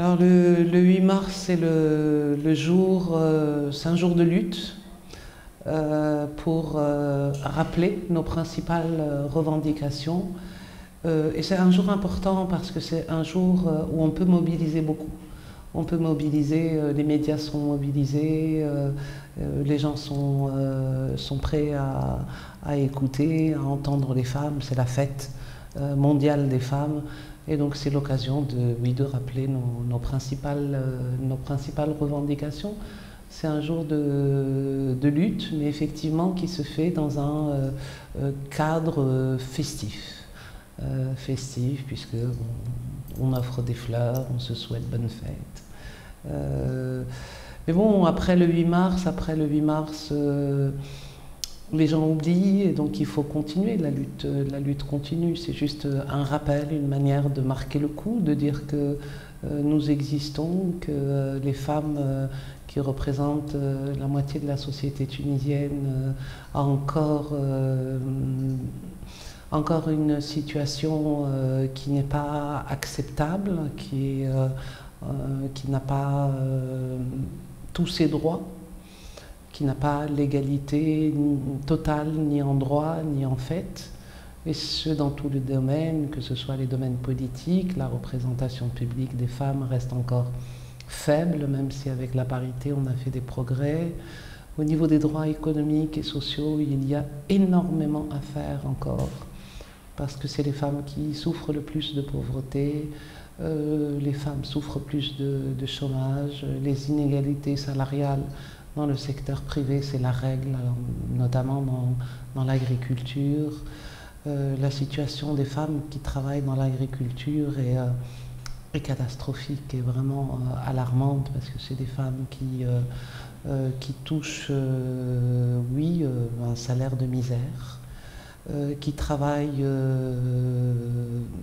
Alors le 8 mars, c'est le jour, c'est un jour de lutte pour rappeler nos principales revendications. Et c'est un jour important parce que c'est un jour où on peut mobiliser beaucoup. On peut mobiliser, les médias sont mobilisés, les gens sont prêts à écouter, à entendre les femmes. C'est la fête mondiale des femmes. Et donc c'est l'occasion de rappeler nos principales revendications. C'est un jour de lutte, mais effectivement qui se fait dans un cadre festif. Festif, puisque on offre des fleurs, on se souhaite bonne fête. Mais bon, après le 8 mars, les gens oublient et donc il faut continuer la lutte continue. C'est juste un rappel, une manière de marquer le coup, de dire que nous existons, que les femmes qui représentent la moitié de la société tunisienne a encore une situation qui n'est pas acceptable, qui n'a pas tous ses droits, qui n'a pas l'égalité totale ni en droit ni en fait, et ce dans tous les domaines, que ce soit les domaines politiques, la représentation publique des femmes reste encore faible, même si avec la parité on a fait des progrès. Au niveau des droits économiques et sociaux, il y a énormément à faire encore, parce que c'est les femmes qui souffrent le plus de pauvreté, les femmes souffrent plus de chômage, les inégalités salariales dans le secteur privé, c'est la règle, notamment dans l'agriculture. La situation des femmes qui travaillent dans l'agriculture est catastrophique, est vraiment alarmante, parce que c'est des femmes qui touchent, oui, un salaire de misère, qui travaillent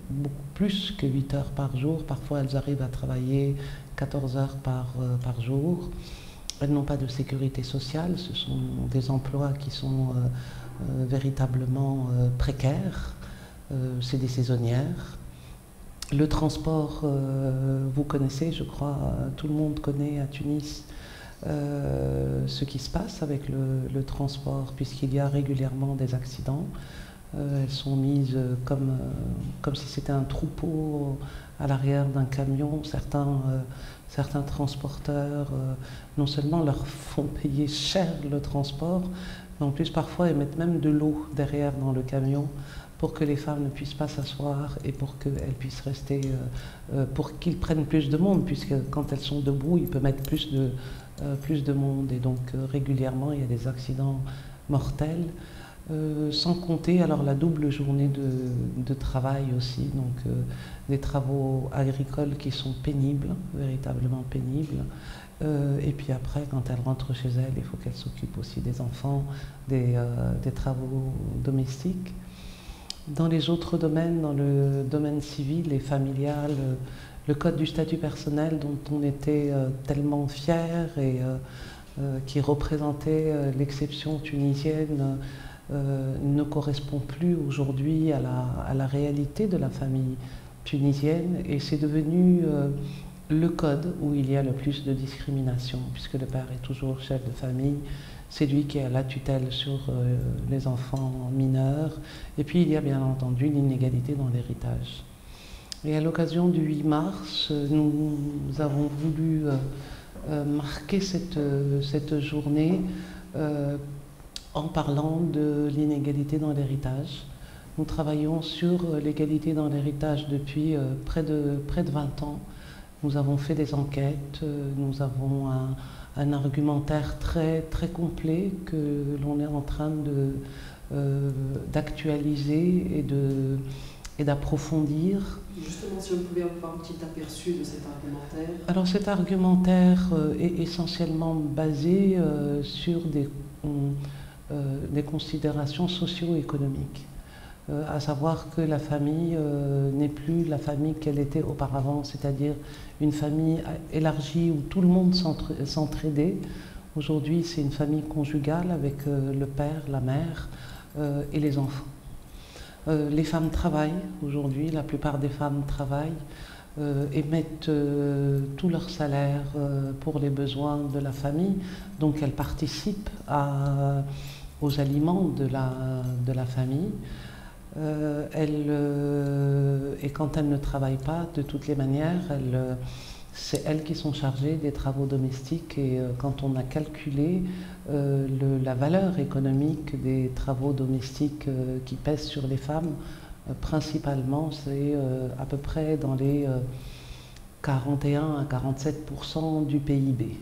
beaucoup plus que 8 heures par jour. Parfois, elles arrivent à travailler 14 heures par jour. Elles n'ont pas de sécurité sociale, ce sont des emplois qui sont véritablement précaires, c'est des saisonnières. Le transport, vous connaissez, je crois, tout le monde connaît à Tunis ce qui se passe avec le transport, puisqu'il y a régulièrement des accidents. Elles sont mises comme si c'était un troupeau à l'arrière d'un camion. Certains transporteurs, non seulement leur font payer cher le transport, mais en plus parfois ils mettent même de l'eau derrière dans le camion pour que les femmes ne puissent pas s'asseoir et pour qu'elles puissent rester, pour qu'ils prennent plus de monde, puisque quand elles sont debout, il peut mettre plus de monde. Et donc régulièrement il y a des accidents mortels. Sans compter alors la double journée de travail aussi, donc des travaux agricoles qui sont pénibles, véritablement pénibles. Et puis après, quand elles rentrent chez elles, il faut qu'elles s'occupent aussi des enfants, des travaux domestiques. Dans les autres domaines, dans le domaine civil et familial, le code du statut personnel dont on était tellement fiers et qui représentait l'exception tunisienne, ne correspond plus aujourd'hui à la réalité de la famille tunisienne, et c'est devenu le code où il y a le plus de discrimination, puisque le père est toujours chef de famille, c'est lui qui a la tutelle sur les enfants mineurs, et puis il y a bien entendu l'inégalité dans l'héritage. Et à l'occasion du 8 mars, nous avons voulu marquer cette journée en parlant de l'inégalité dans l'héritage. Nous travaillons sur l'égalité dans l'héritage depuis près de 20 ans. Nous avons fait des enquêtes, nous avons un argumentaire très, très complet que l'on est en train d'actualiser et d'approfondir. Justement, si on pouvait avoir un petit aperçu de cet argumentaire. Alors cet argumentaire est essentiellement basé sur des considérations socio-économiques, à savoir que la famille n'est plus la famille qu'elle était auparavant, c'est-à-dire une famille élargie où tout le monde s'entraidait. Aujourd'hui, c'est une famille conjugale avec le père, la mère et les enfants. Les femmes travaillent aujourd'hui, la plupart des femmes travaillent. et mettent tout leur salaire pour les besoins de la famille. Donc elles participent aux aliments de la famille. Et quand elles ne travaillent pas, de toutes les manières, c'est elles qui sont chargées des travaux domestiques. Et quand on a calculé la valeur économique des travaux domestiques qui pèsent sur les femmes, principalement, c'est à peu près dans les 41 à 47% du PIB.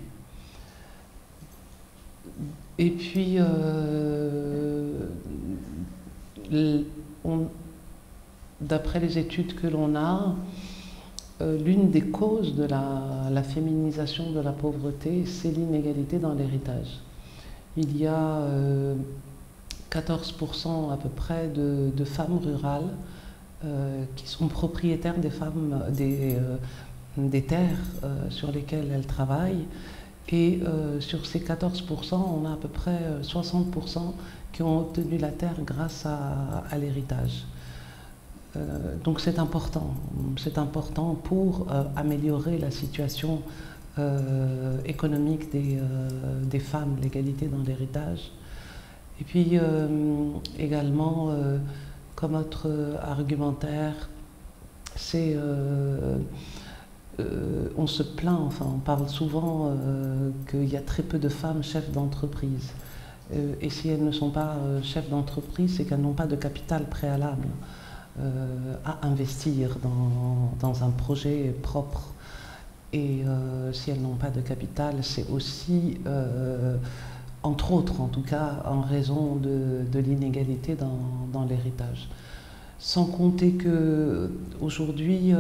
Et puis, d'après les études que l'on a, l'une des causes de la féminisation de la pauvreté, c'est l'inégalité dans l'héritage. Il y a 14% à peu près de femmes rurales qui sont propriétaires des terres sur lesquelles elles travaillent. Et sur ces 14%, on a à peu près 60% qui ont obtenu la terre grâce à l'héritage. Donc c'est important pour améliorer la situation économique des femmes, l'égalité dans l'héritage. Et puis également, comme autre argumentaire, c'est on se plaint, enfin on parle souvent qu'il y a très peu de femmes chefs d'entreprise. Et si elles ne sont pas chefs d'entreprise, c'est qu'elles n'ont pas de capital préalable à investir dans un projet propre. Et si elles n'ont pas de capital, c'est aussi, entre autres en tout cas, en raison de l'inégalité dans l'héritage. Sans compter qu'aujourd'hui,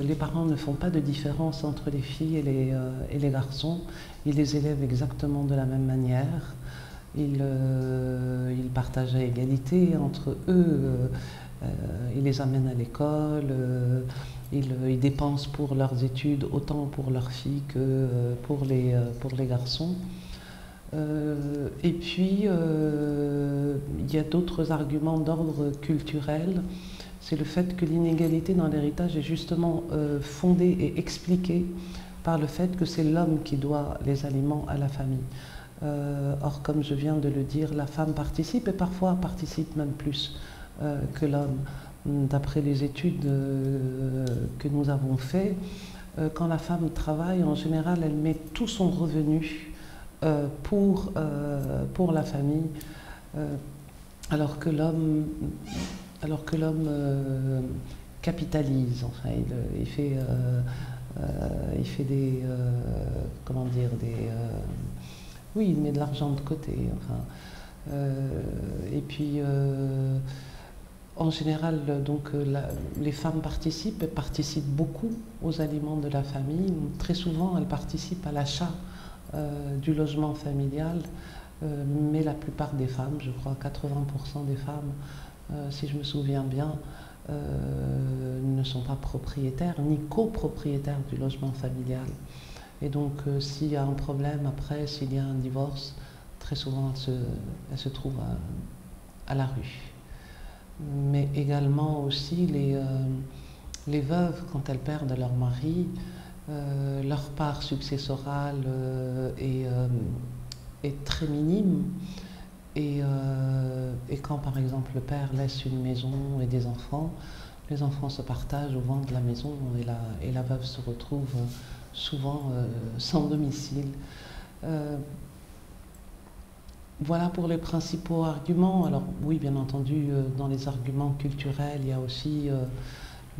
les parents ne font pas de différence entre les filles et les garçons. Ils les élèvent exactement de la même manière. Ils partagent à égalité entre eux. Ils les amènent à l'école. Ils dépensent pour leurs études autant pour leurs filles que pour les garçons. Et puis, il y a d'autres arguments d'ordre culturel. C'est le fait que l'inégalité dans l'héritage est justement fondée et expliquée par le fait que c'est l'homme qui doit les aliments à la famille. Or, comme je viens de le dire, la femme participe et parfois participe même plus que l'homme. D'après les études que nous avons faites, quand la femme travaille, en général, elle met tout son revenu pour la famille, alors que l'homme capitalise. Enfin, il fait des comment dire, oui, il met de l'argent de côté. Enfin, et puis en général, donc les femmes participent beaucoup aux aliments de la famille. Très souvent, elles participent à l'achat du logement familial, mais la plupart des femmes, je crois 80% des femmes, si je me souviens bien, ne sont pas propriétaires ni copropriétaires du logement familial. Et donc s'il y a un problème après, s'il y a un divorce, très souvent elles se trouvent à la rue. Mais également aussi les veuves, quand elles perdent leur mari, leur part successorale est très minime. Et quand par exemple le père laisse une maison et des enfants, les enfants se partagent au vent de la maison et la veuve se retrouve souvent sans domicile. Voilà pour les principaux arguments. Alors oui, bien entendu, dans les arguments culturels, il y a aussi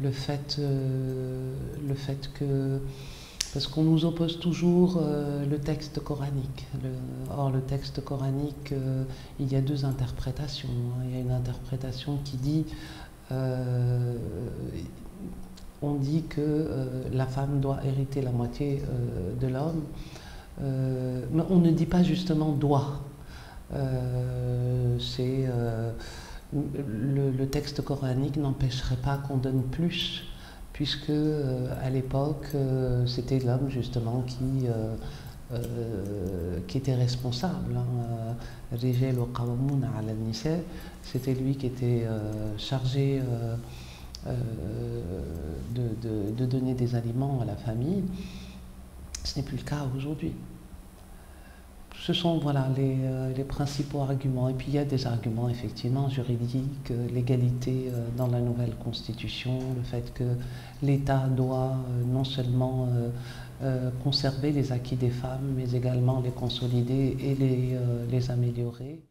le fait que, parce qu'on nous oppose toujours le texte coranique. Or, le texte coranique, il y a deux interprétations. Il y a une interprétation qui dit, on dit que la femme doit hériter la moitié de l'homme, mais on ne dit pas justement doit. Le texte coranique n'empêcherait pas qu'on donne plus, puisque à l'époque c'était l'homme justement qui était responsable. C'était lui qui était chargé de donner des aliments à la famille. Ce n'est plus le cas aujourd'hui. Ce sont voilà, les principaux arguments. Et puis il y a des arguments effectivement juridiques, l'égalité dans la nouvelle constitution, le fait que l'État doit non seulement conserver les acquis des femmes, mais également les consolider et les améliorer.